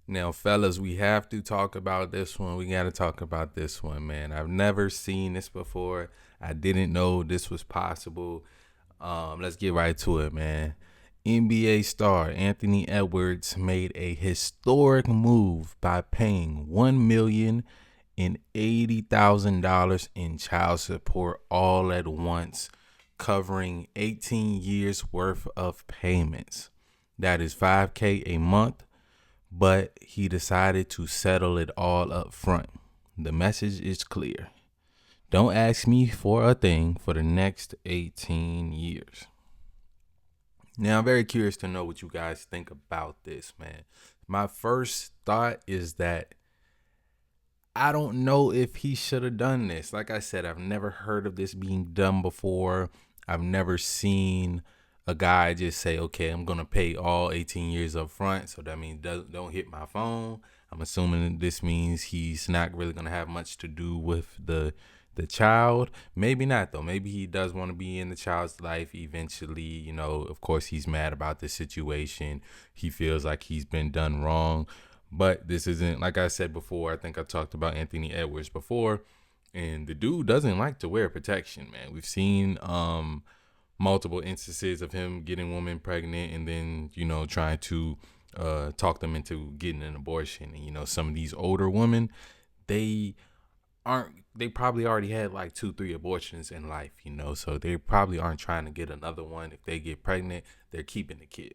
Now, fellas, we have to talk about this one. We got to talk about this one, man. I've never seen this before. I didn't know this was possible. Let's get right to it, man. NBA star Anthony Edwards made a historic move by paying $1,080,000 in child support all at once, covering 18 years worth of payments. That is $5K a month, but he decided to settle it all up front. The message is clear. Don't ask me for a thing for the next 18 years. Now, I'm very curious to know what you guys think about this, man. My first thought is that I don't know if he should have done this. Like I said, I've never heard of this being done before. I've never seen a guy just say, okay, I'm going to pay all 18 years up front. So that means don't hit my phone. I'm assuming this means he's not really going to have much to do with the child. Maybe not, though. Maybe he does want to be in the child's life eventually. You know, of course, he's mad about the situation. He feels like he's been done wrong. But this isn't, like I said before, I think I talked about Anthony Edwards before, and the dude doesn't like to wear protection, man. We've seen multiple instances of him getting women pregnant and then, trying to talk them into getting an abortion. And, some of these older women, they probably already had like 2-3 abortions in life, so they probably aren't trying to get another one. If they get pregnant, they're keeping the kid.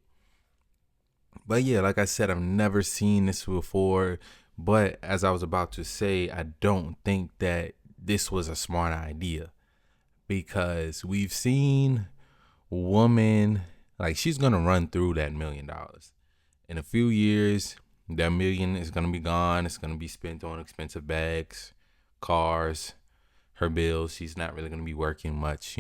But yeah, like I said, I've never seen this before. But as I was about to say, I don't think that this was a smart idea, because we've seen woman, like, she's going to run through that $1,000,000. In a few years, that million is going to be gone. It's going to be spent on expensive bags, cars, her bills. She's not really going to be working much.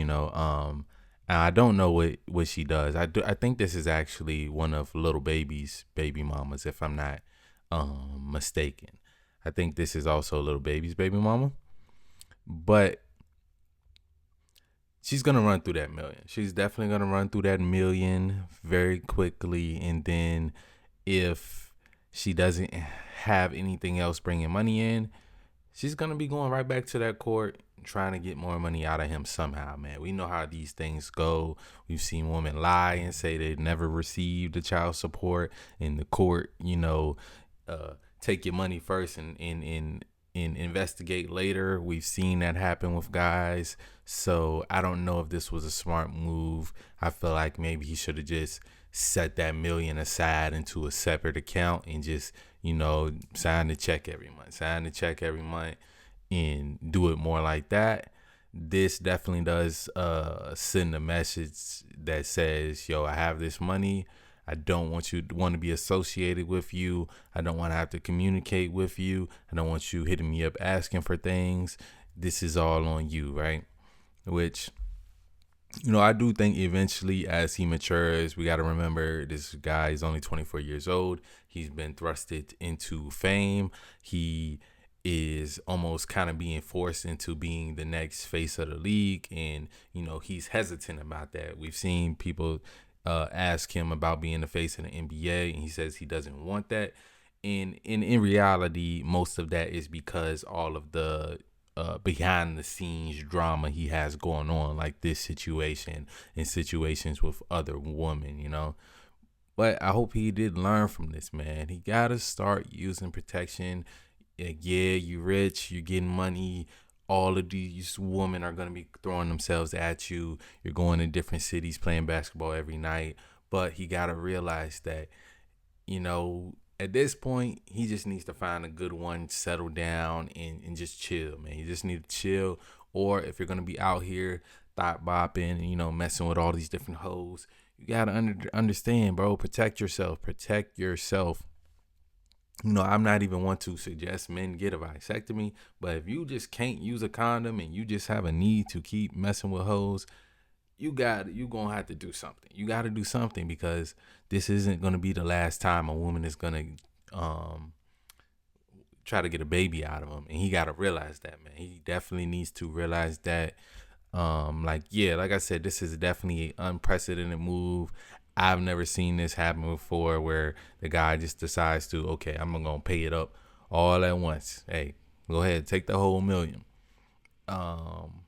And I don't know what she does. I think this is actually one of Little Baby's baby mamas, if I'm not mistaken. I think this is also Little Baby's baby mama. But she's gonna run through that million. She's definitely gonna run through that million very quickly. And then if she doesn't have anything else bringing money in, she's gonna be going right back to that court, trying to get more money out of him somehow, man. We know how these things go. We've seen women lie and say they never received the child support in the court. Take your money first and investigate later. We've seen that happen with guys. So I don't know if this was a smart move. I feel like maybe he should have just set that million aside into a separate account and just, sign the check every month and do it more like that. This definitely does send a message that says, yo, I have this money. I don't want to be associated with you. I don't want to have to communicate with you. I don't want you hitting me up asking for things. This is all on you, right? Which, I do think eventually as he matures, we got to remember this guy is only 24 years old. He's been thrusted into fame. He is almost kind of being forced into being the next face of the league. And, he's hesitant about that. We've seen people ask him about being the face of the NBA, and he says he doesn't want that. And in reality, most of that is because all of the behind the scenes drama he has going on, like this situation and situations with other women. But I hope he did learn from this, man. He got to start using protection. Yeah, you rich, you getting money. All of these women are going to be throwing themselves at you. You're going to different cities playing basketball every night. But he got to realize that, at this point, he just needs to find a good one, settle down, and just chill, man. You just need to chill. Or if you're going to be out here thought bopping and, messing with all these different hoes, you got to understand, bro. Protect yourself. Protect yourself. I'm not even one to suggest men get a vasectomy, but if you just can't use a condom and you just have a need to keep messing with hoes, you gonna have to do something. You got to do something, because this isn't gonna be the last time a woman is gonna try to get a baby out of him, and he got to realize that, man. He definitely needs to realize that. Like I said, this is definitely an unprecedented move. I've never seen this happen before where the guy just decides to, okay, I'm gonna pay it up all at once. Hey, go ahead, take the whole million. Um,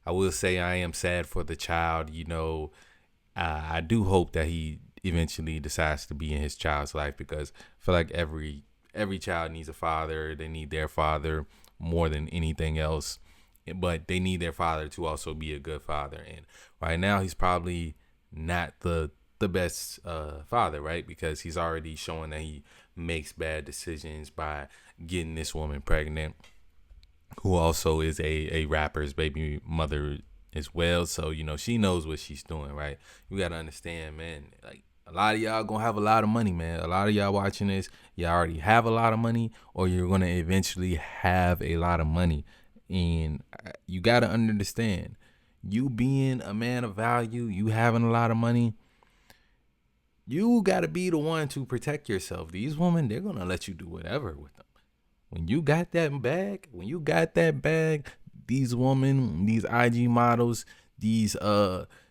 I will say I am sad for the child. I do hope that he eventually decides to be in his child's life, because I feel like every child needs a father. They need their father more than anything else, but they need their father to also be a good father. And right now, he's probably not the best father, right? Because he's already showing that he makes bad decisions by getting this woman pregnant, who also is a rapper's baby mother as well. So, she knows what she's doing, right? You got to understand, man, like, a lot of y'all gonna have a lot of money, man. A lot of y'all watching this, y'all already have a lot of money, or you're gonna eventually have a lot of money. And you got to understand, you being a man of value, you having a lot of money, you got to be the one to protect yourself. These women, they're gonna let you do whatever with them. When you got that bag, these women, these IG models, these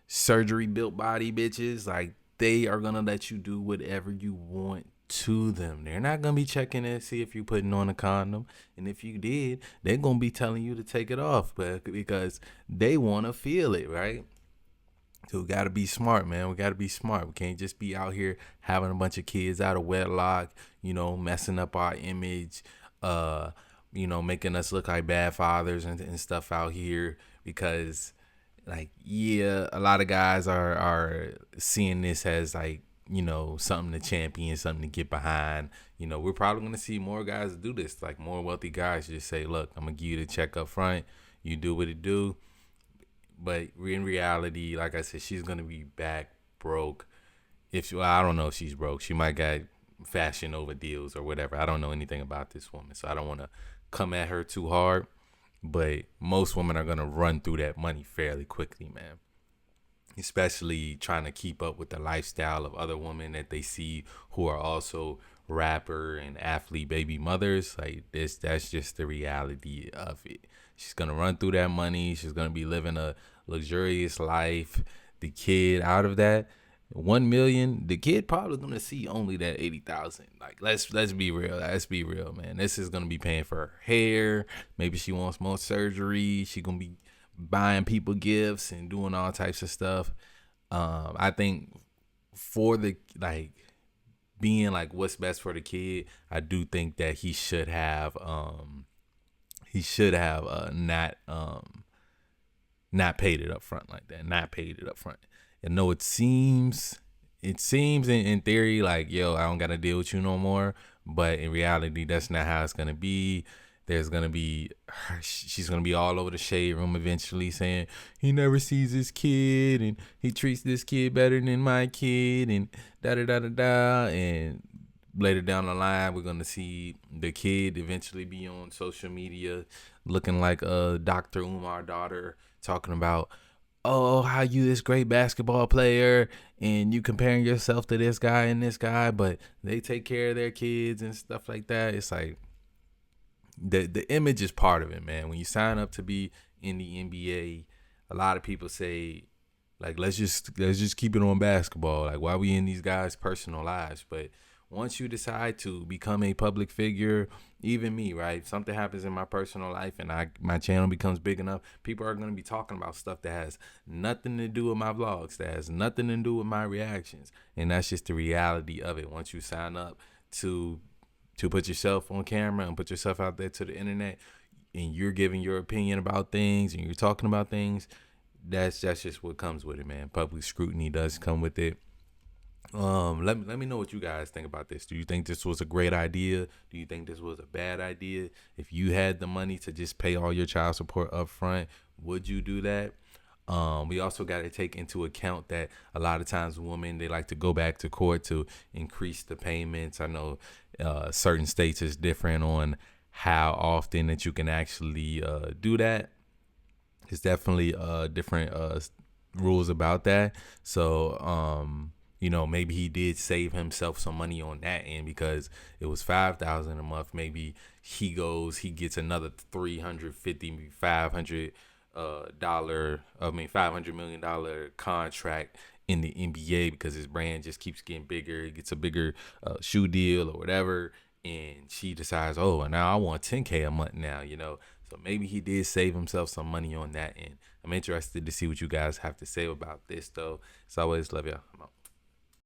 surgery built body bitches, like, they are gonna let you do whatever you want to them. They're not gonna be checking to see if you're putting on a condom, and if you did, they're gonna be telling you to take it off, but because they want to feel it, right? So we gotta be smart, man. We gotta be smart. We can't just be out here having a bunch of kids out of wedlock, messing up our image, making us look like bad fathers and stuff out here. Because, like, yeah, a lot of guys are seeing this as, like, something to champion, something to get behind. We're probably gonna see more guys do this, like more wealthy guys just say, look, I'm gonna give you the check up front. You do what it do. But in reality, like I said, she's gonna be back broke. I don't know if she's broke. She might got fashion over deals or whatever. I don't know anything about this woman, so I don't want to come at her too hard. But most women are gonna run through that money fairly quickly, man. Especially trying to keep up with the lifestyle of other women that they see who are also rapper and athlete baby mothers. Like this, that's just the reality of it. She's gonna run through that money. She's gonna be living a luxurious life. The kid, out of that 1 million, the kid probably gonna see only that 80,000. Like, let's be real. Let's be real, man. This is gonna be paying for her hair. Maybe she wants more surgery. She gonna be buying people gifts and doing all types of stuff. I think for the, like, being like what's best for the kid, I do think that he should have not paid it up front like that. Not paid it up front. And no, it seems in theory like, yo, I don't gotta deal with you no more. But in reality, that's not how it's gonna be. She's gonna be all over the shade room eventually saying he never sees his kid and he treats this kid better than my kid and da da da da da. And later down the line, we're gonna see the kid eventually be on social media looking like Dr. Umar daughter, talking about, oh, how you this great basketball player and you comparing yourself to this guy and this guy, but they take care of their kids and stuff like that. It's like, the image is part of it, man. When you sign up to be in the NBA, a lot of people say, like, let's just keep it on basketball. Like, why we in these guys' personal lives? But once you decide to become a public figure, even me, right? If something happens in my personal life and my channel becomes big enough, people are going to be talking about stuff that has nothing to do with my vlogs, that has nothing to do with my reactions. And that's just the reality of it. Once you sign up to put yourself on camera and put yourself out there to the internet, and you're giving your opinion about things and you're talking about things, that's just what comes with it, man. Public scrutiny does come with it. Let me know what you guys think about this. Do you think this was a great idea? Do you think this was a bad idea? If you had the money to just pay all your child support up front, would you do that? We also got to take into account that a lot of times women, they like to go back to court to increase the payments. I know certain states is different on how often that you can actually do that. It's definitely different rules about that. So maybe he did save himself some money on that end, because it was $5,000 a month. Maybe he gets another $350, $500 $500 million contract in the NBA because his brand just keeps getting bigger. He gets a bigger shoe deal or whatever. And she decides, oh, and now I want 10K a month now, So maybe he did save himself some money on that end. I'm interested to see what you guys have to say about this, though. As always, love y'all. I'm out.